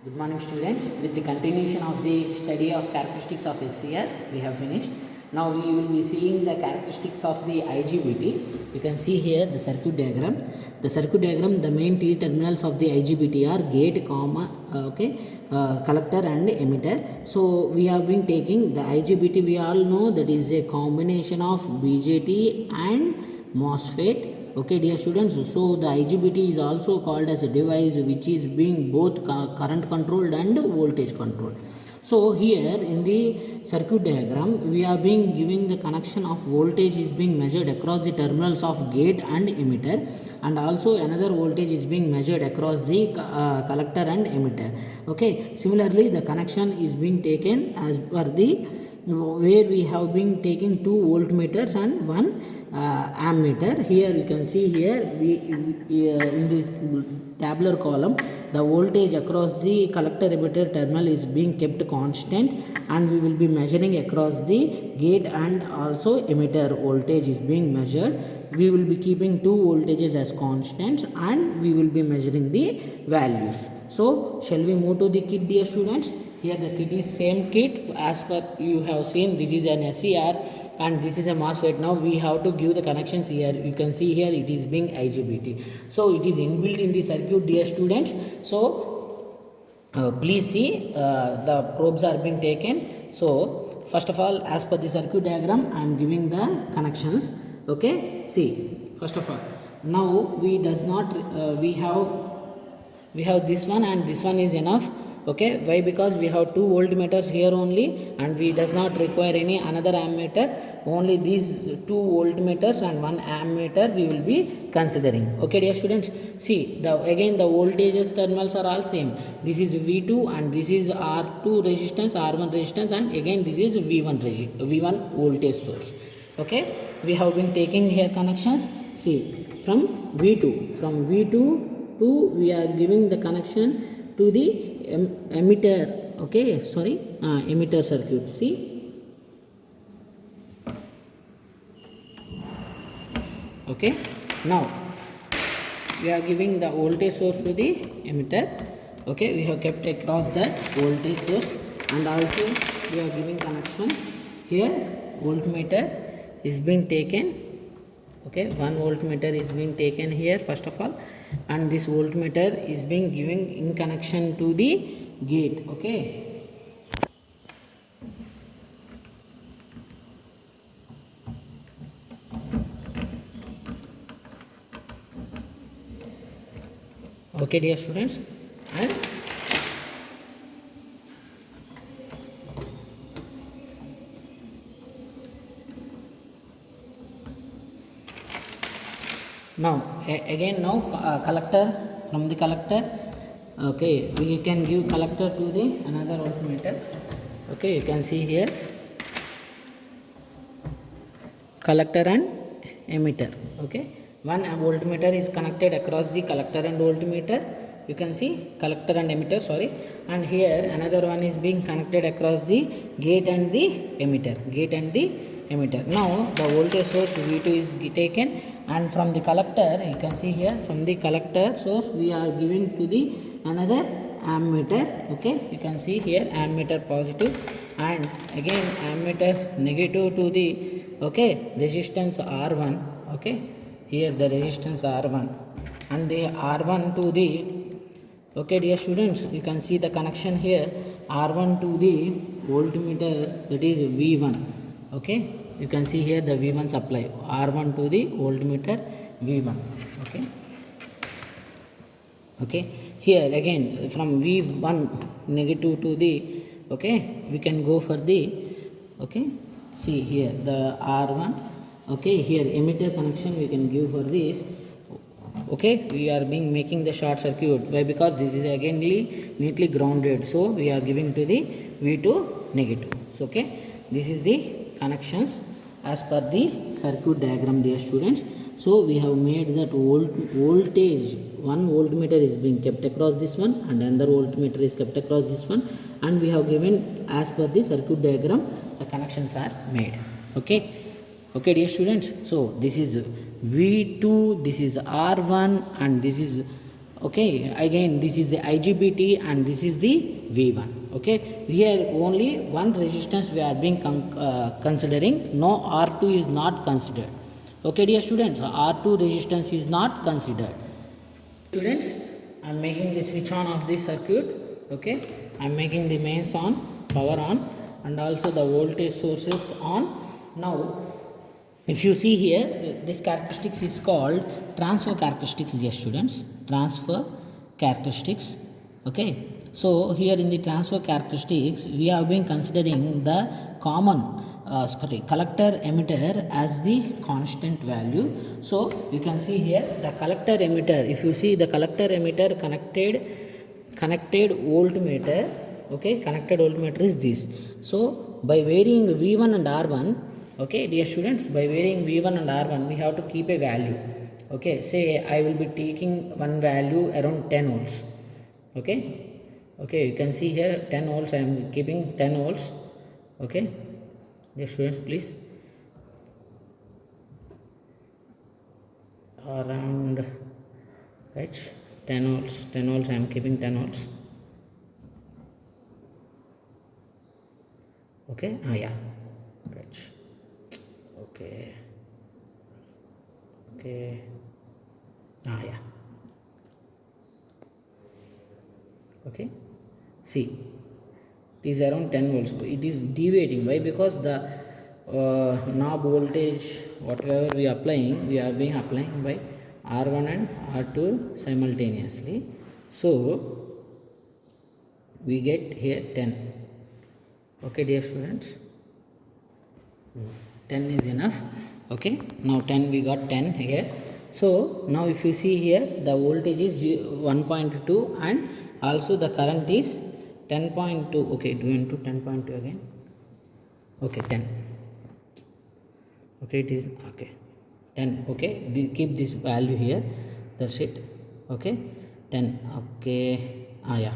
Good morning students. With the continuation of the study of characteristics of SCR, we have finished. Now we will be seeing the characteristics of the IGBT. You can see here the circuit diagram. The circuit diagram, the main T terminals of the IGBT are gate, collector and emitter. So we have been taking the IGBT. We all know that is a combination of BJT and MOSFET. Okay dear students, so the IGBT is also called as a device which is being both current controlled and voltage controlled. So here in the circuit diagram we are being giving the connection of voltage is being measured across the terminals of gate and emitter, and also another voltage is being measured across the collector and emitter. Okay, similarly the connection is being taken as per the where we have been taking two voltmeters and one ammeter. Here you can see here we in this tabular column the voltage across the collector emitter terminal is being kept constant, and we will be measuring across the gate and also emitter voltage is being measured. We will be keeping two voltages as constants and we will be measuring the values. So shall we move to the kit, dear students? Here the kit is same kit as per you have seen. This is an SCR and this is a MOSFET. Now we have to give the connections here. You can see here it is being IGBT. So it is inbuilt in the circuit, dear students. So please see the probes are being taken. So first of all, as per the circuit diagram, I am giving the connections. Okay, see first of all, now we does not we have this one and this one is enough. Okay, why? Because we have two voltmeters here only and we does not require any another ammeter. Only these two voltmeters and one ammeter we will be considering. Okay dear students, see again the voltages terminals are all same. This is V2 and this is R2 resistance, R1 resistance, and again this is V1 voltage source. Okay, we have been taking here connections. See from V2 to we are giving the connection to the emitter. Okay, sorry, emitter circuit. See, okay, now we are giving the voltage source to the emitter. Okay, we have kept across the voltage source, and also we are giving connection here. Voltmeter is being taken. Okay, one voltmeter is being taken here first of all, and this voltmeter is being given in connection to the gate. Okay, okay dear students, and now again now collector, from the collector, okay, we can give collector to the another voltmeter. Okay, you can see here collector and emitter. Okay, one voltmeter is connected across the collector and voltmeter. You can see collector and emitter, sorry, and here another one is being connected across the gate and the emitter. Now the voltage source V2 is taken, and from the collector you can see here from the collector source we are giving to the another ammeter. Okay, you can see here ammeter positive and again ammeter negative to the resistance R1. Okay, here the resistance R1 and the R1 to the dear students, you can see the connection here R1 to the voltmeter, that is V1. Okay, you can see here the V1 supply, R1 to the voltmeter V1. Okay, here again from V1 negative to the we can go for the see here the R1. Okay, here emitter connection we can give for this. Okay, we are being making the short circuit. Why? Because this is again neatly grounded, so we are giving to the V2 negative. So okay, this is the connections as per the circuit diagram, dear students. So we have made that voltage, one voltmeter is being kept across this one and another voltmeter is kept across this one, and we have given as per the circuit diagram the connections are made. Okay, dear students, so this is V2, this is R1 and this is Okay, again this is the IGBT and this is the V1. Okay, here only one resistance we are being considering. No, R2 is not considered. Okay dear students, R2 resistance is not considered. Students, I am making the switch on of this circuit. Okay, I am making the mains on, power on, and also the voltage sources on. Now if you see here, this characteristics is called transfer characteristics, dear students. Transfer characteristics. Okay, so here in the transfer characteristics we have been considering the common collector emitter as the constant value. So you can see here the collector emitter. If you see the collector emitter connected voltmeter, okay, connected voltmeter is this. So by varying V1 and R1, okay dear students, by varying V1 and R1 we have to keep a value. Okay, say I will be taking one value around 10 volts. Okay, you can see here 10 volts, I am keeping 10 volts. Okay dear students, please, around, right, 10 volts I am keeping 10 volts. Okay, yeah, right. Okay, yeah, okay, see, it is around 10 volts. It is deviating. Why? Because the knob voltage whatever we are applying, we are being applying by R1 and R2 simultaneously. So we get here 10. Okay dear students, 10 is enough. Okay, now 10, we got 10 here. So now if you see here, the voltage is 1.2 and also the current is 10.2. Okay, 2 into 10.2 again. Okay, 10. Okay, it is okay, 10. Okay, keep this value here, that's it. Okay, 10. Okay, yeah,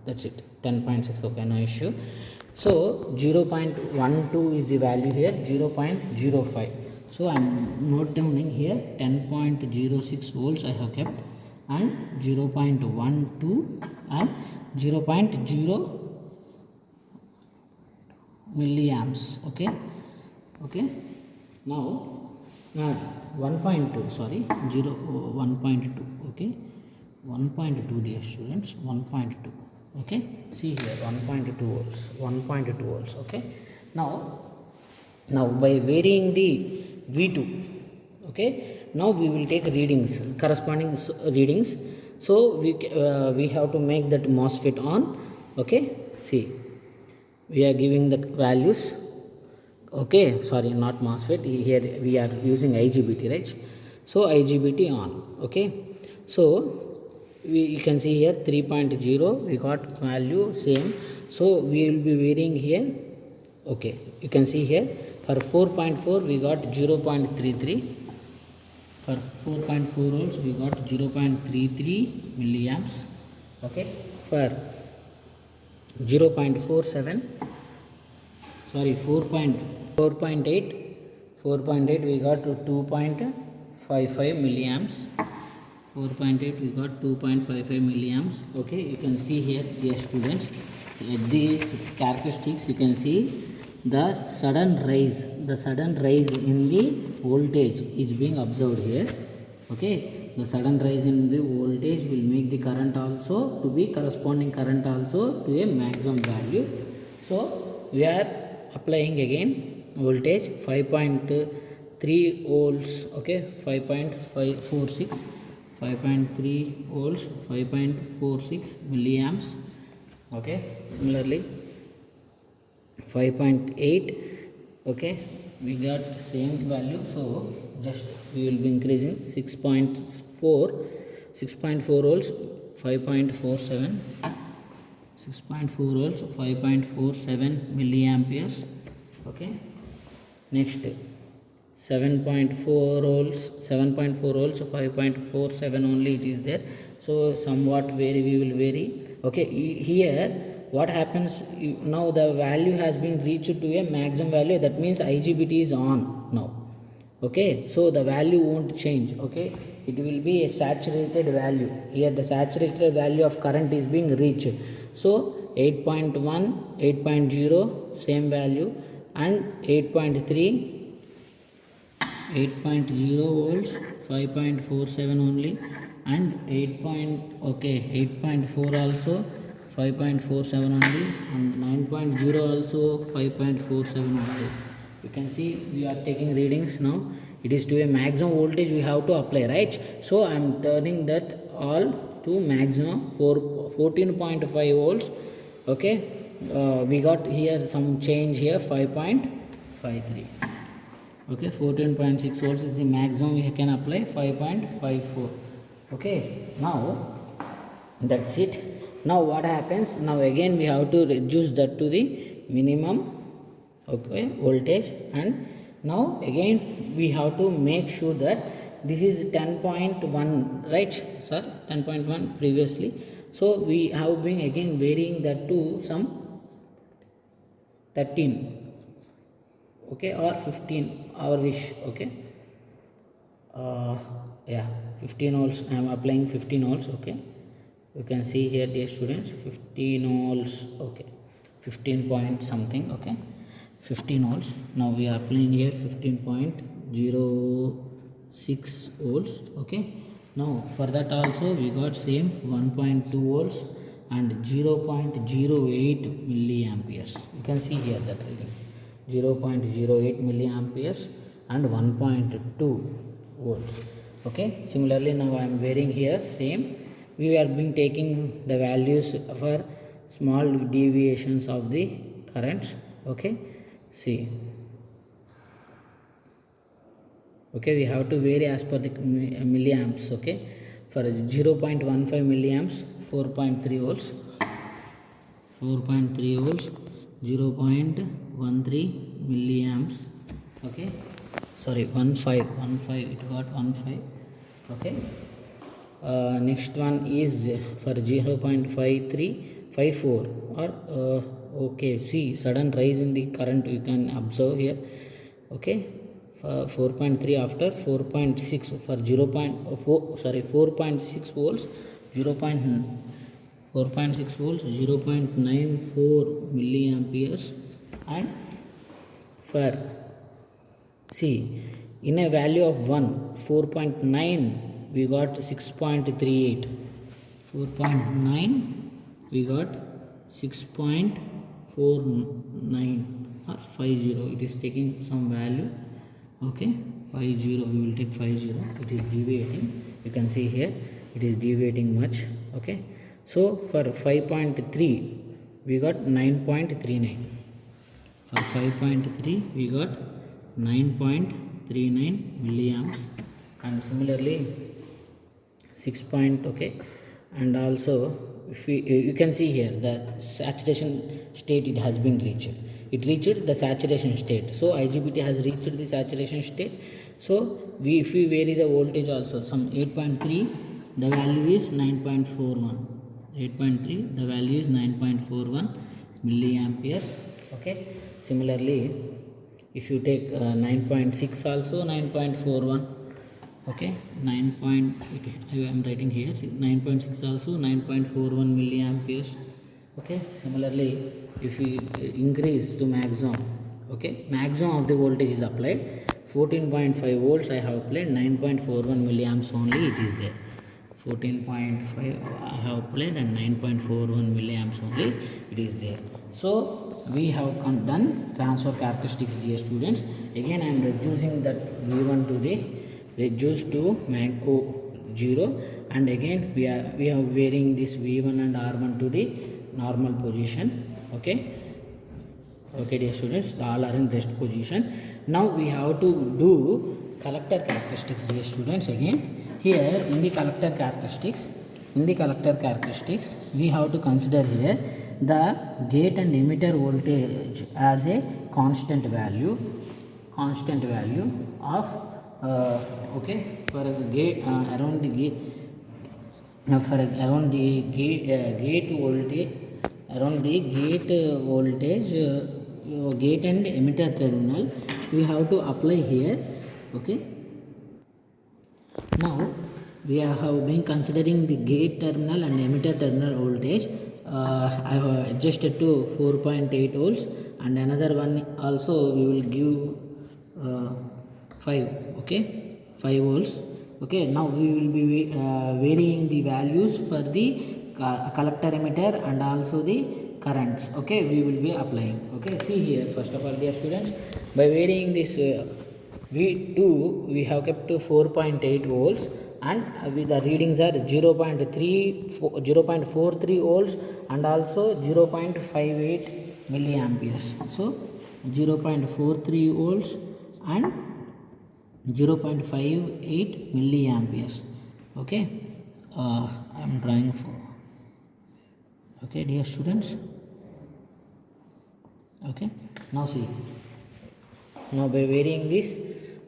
that's it, 10.6. okay, no issue. So 0.12 is the value here, 0.05. So I am note down here 10.06 volts I have kept, and 0.12 and 0.0 milliamps. Okay, now 1.2, sorry, 1.2. Okay, 1.2 dear students, 1.2. Okay, see here 1.2 volts. Okay, now by varying the V2, okay, now we will take readings, corresponding readings. So we have to make that MOSFET on. Okay, see, we are giving the values. Okay, sorry, not MOSFET, here we are using IGBT, right? So IGBT on. Okay, so you can see here 3.0 we got value same. So we will be varying here. Okay, you can see here for 4.4 we got 0.33. For 4.4 volts we got 0.33 milliamps. Okay, for 0.47, sorry, 4.8 we got 2.55 milliamps. 4.8 we got 2.55 milliamps. Okay, you can see here, dear students, these characteristics, you can see the sudden rise in the voltage is being observed here. Okay, the sudden rise in the voltage will make the current also to be corresponding current also to a maximum value. So we are applying again voltage 5.3 volts. Okay, 5.546, 5.3 volts, 5.46 milliamps. Okay, similarly 5.8. okay, we got same value. So just we will be increasing 6.4 volts, 5.47, 6.4 volts, 5.47 milliamperes. Okay, next 7.4 volts, 5.47 only it is there. So somewhat we will vary. Okay, here what happens now, the value has been reached to a maximum value, that means IGBT is on now. Okay, so the value won't change. Okay, it will be a saturated value. Here the saturated value of current is being reached. So 8.1, 8.0 same value, and 8.3, 8.0 volts, 5.47 only, and 8.4 also 5.47 only, and 9.0 also 5.47 only. You can see we are taking readings now. It is to a maximum voltage we have to apply, right? So I am turning that all to maximum for 14.5 volts. Okay, we got here some change here, 5.53. Okay, 14.6 volts is the maximum we can apply, 5.54. okay, now that's it. Now what happens, now again we have to reduce that to the minimum, okay, voltage, and now again we have to make sure that this is 10.1, right sir, 10.1 previously. So we have been again varying that to some 13, okay, or 15, our wish. Okay, yeah, 15 volts I am applying, 15 volts. Okay, you can see here, dear students, 15 volts. Okay, 15 point something. Okay, 15 volts. Now we are applying here 15.06 volts. Okay, now for that also we got same 1.2 volts and 0.08 milliamperes. You can see here that reading, 0.08 milliamperes and 1.2 volts. Okay, similarly now I am varying here same. We are being taking the values for small deviations of the currents. Okay, see, okay, we have to vary as per the milliamps. Okay, for 0.15 milliamps, 4.3 volts, 4.3 volts, 0.13 milliamps. Okay, sorry, 15 it got 15. Okay, next one is for 0.5354 or okay, see, sudden rise in the current you can observe here. Okay, 4.3 after 4.6 for 4.6 volts, 4.6 volts, 0.94 milliamperes, and for, see, in a value of 1, 4.9 we got 6.38, 4.9 we got 6.49 or 50. It is taking some value. Okay, 50, we will take 50. It is deviating, you can see here it is deviating much. Okay, so for 5.3 we got 9.39, for 5.3 we got 9.39 milliamps, and similarly 6 point. Okay, and also if we, you can see here the saturation state, it has been reached, it reached the saturation state. So IGBT has reached the saturation state. So we, if we vary the voltage also, some 8.3 the value is 9.41, 8.3 the value is 9.41 milliamperes. Okay, similarly if you take 9.6 also 9.41. Okay, 9 point, okay, I am writing here 9.6 also 9.41 milliamperes. Okay, similarly if we increase to maximum, okay, maximum of the voltage is applied, 14.5 volts I have applied, 9.41 milliamps only it is there, 14.5 I have applied and 9.41 milliamps only it is there. So we have done transfer characteristics, dear students. Again I am reducing that V1 to the reduced to Manco 0, and again we are varying this V1 and R1 to the normal position. Okay, okay, dear students, all are in rest position. Now we have to do collector characteristics, dear students. Again here in the collector characteristics, we have to consider here the gate and emitter voltage as a constant value of okay, for a gate around the gate, for around the gate voltage, around the gate voltage, gate and emitter terminal we have to apply here. Okay, now we have been considering the gate terminal and emitter terminal voltage. I have adjusted to 4.8 volts, and another one also we will give 5, okay, 5 volts. Okay, now we will be varying the values for the collector emitter and also the currents. Okay, we will be applying. Okay, see here, first of all, dear students, by varying this V2 we have kept to 4.8 volts, and with the readings are 0.43 volts and also 0.58 milliamperes. So 0.43 volts and 0.58 milliamperes. Okay, I am drawing for. Okay, dear students. Okay, now see, now by varying this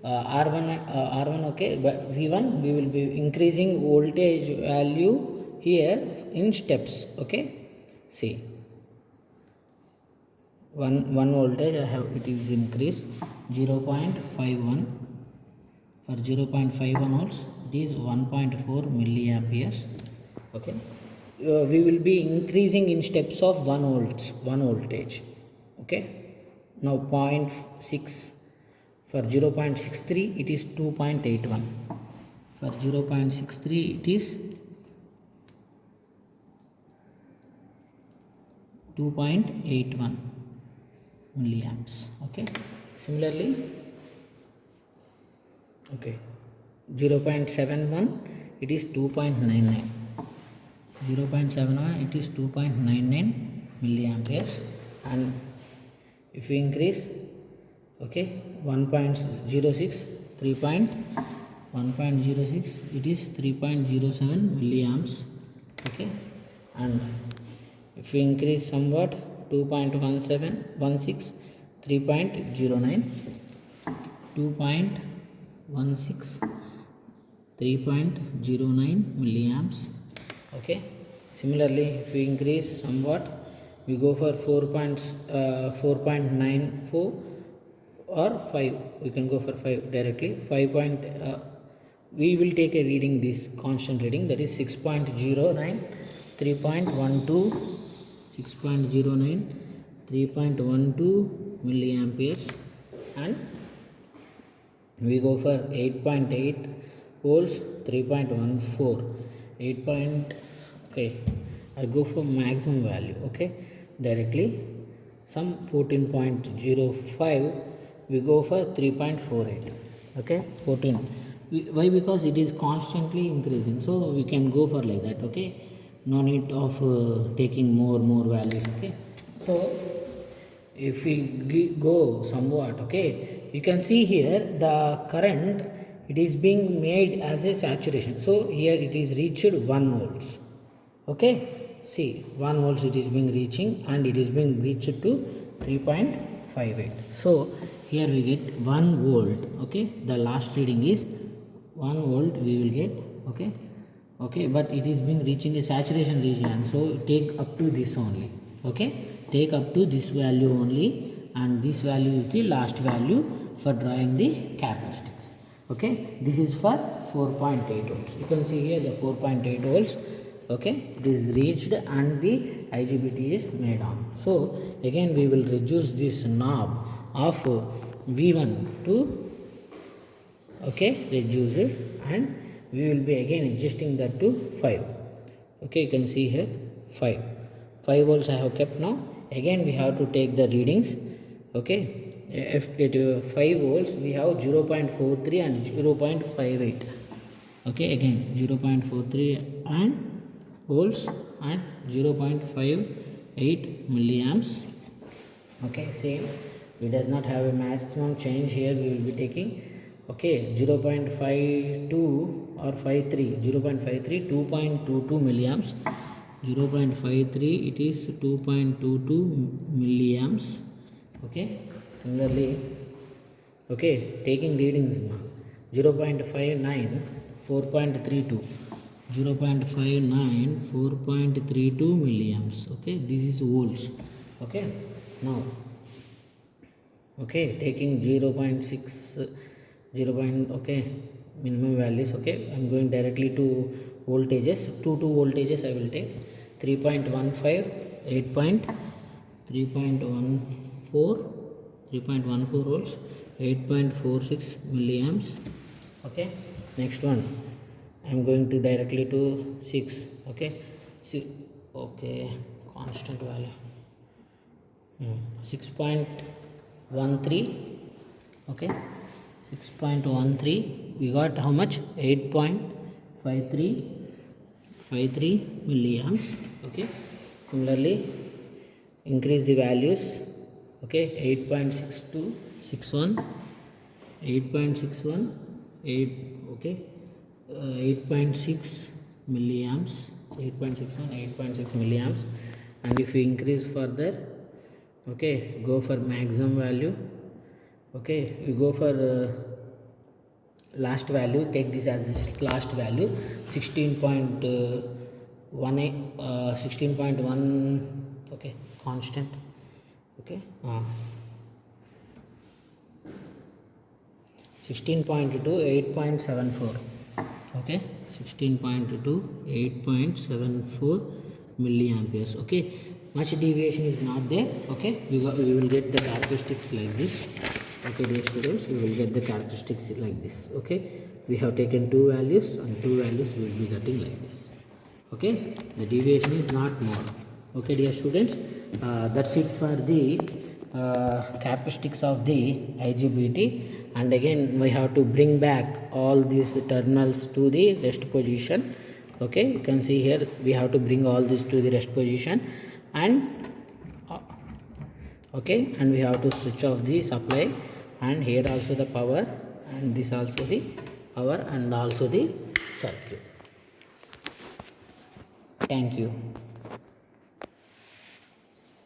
R1, okay, but V1 we will be increasing voltage value here in steps. Okay, see, one voltage I have, it is increased 0.51. for 0.51 volts it is 1.4 milliamperes. Okay, we will be increasing in steps of 1 voltage. Okay, now 0.6. for 0.63 it is 2.81. for 0.63 it is 2.81 milliamps. Okay, similarly, okay, 0.71 it is 2.99. 0.71 it is 2.99 milliamperes, and if we increase, okay, 1.06 1.06 it is 3.07 milliamps. Okay, and if we increase somewhat 2.17 3.09 3.09 milliamps. Okay, similarly, if we increase somewhat, we go for 4.94 or 5. We can go for 5 directly. 5 we will take a reading, this constant reading, that is 6.09 3.12 6.09 3.12 milliamperes, and we go for 8.8 volts 3.14 8. Okay, I go for maximum value. Okay, directly some 14.05 we go for 3.48. Okay, 14. Why? Because it is constantly increasing, so we can go for like that. Okay, no need of taking more values. Okay, so if we go somewhat, okay, you can see here the current, it is being made as a saturation. So here it is reached 1 volts. Okay, see, 1 volts it is being reaching, and it is being reached to 3.58. so here we get 1 volt. Okay, the last reading is 1 volt we will get. Okay, but it is being reaching a saturation region, so take up to this only. Okay, take up to this value only, and this value is the last value for drawing the characteristics. Okay, this is for 4.8 volts. You can see here the 4.8 volts. Okay, it is reached and the IGBT is made on. So again we will reduce this knob of V1 to, okay, reduce it, and we will be again adjusting that to 5. Okay, you can see here 5 volts I have kept. Now again we have to take the readings. Okay, if it 5 volts we have 0.43 and 0.58. Okay, again 0.43 and volts and 0.58 milliamps. Okay, same, we does not have a maximum change here, we will be taking. Okay, 0.52 or 53, 0.53 2.22 milliamps. 0.53 it is 2.22 milliamps. Okay, similarly, okay, taking readings 0.59 4.32 0.59 4.32 milliamps. Okay, this is volts. Okay, now, okay, taking 0.6 0. Okay, minimum values. Okay, I'm going directly to voltages. Two voltages I will take. 3.15, 3.14 volts, 8.46 milliamps. Okay, next one I'm going to directly to 6. Okay, okay, constant value. 6.13. Okay, 6.13. We got how much? 8.53 milliamps. Okay, similarly increase the values. Okay, 8.61, 8.61, 8. Okay, 8.6 milliamps, 8.61, 8.6 milliamps. And if we increase further, okay, go for maximum value. Okay, we go for last value, take this as last value, 16.18, 16.1. okay, constant. Okay, 16.2, 8.74. okay, 16.2, 8.74 milliamperes. Okay, much deviation is not there. Okay, we will get the characteristics like this. Okay, dear students, we will get the characteristics like this. Okay, we have taken two values, and two values we will be getting like this. Okay, the deviation is not more. Okay, dear students, that's it for the characteristics of the IGBT. And again we have to bring back all these terminals to the rest position. Okay, you can see here we have to bring all this to the rest position, and okay, and we have to switch off the supply, and here also the power, and this also the power, and also the circuit. Thank you.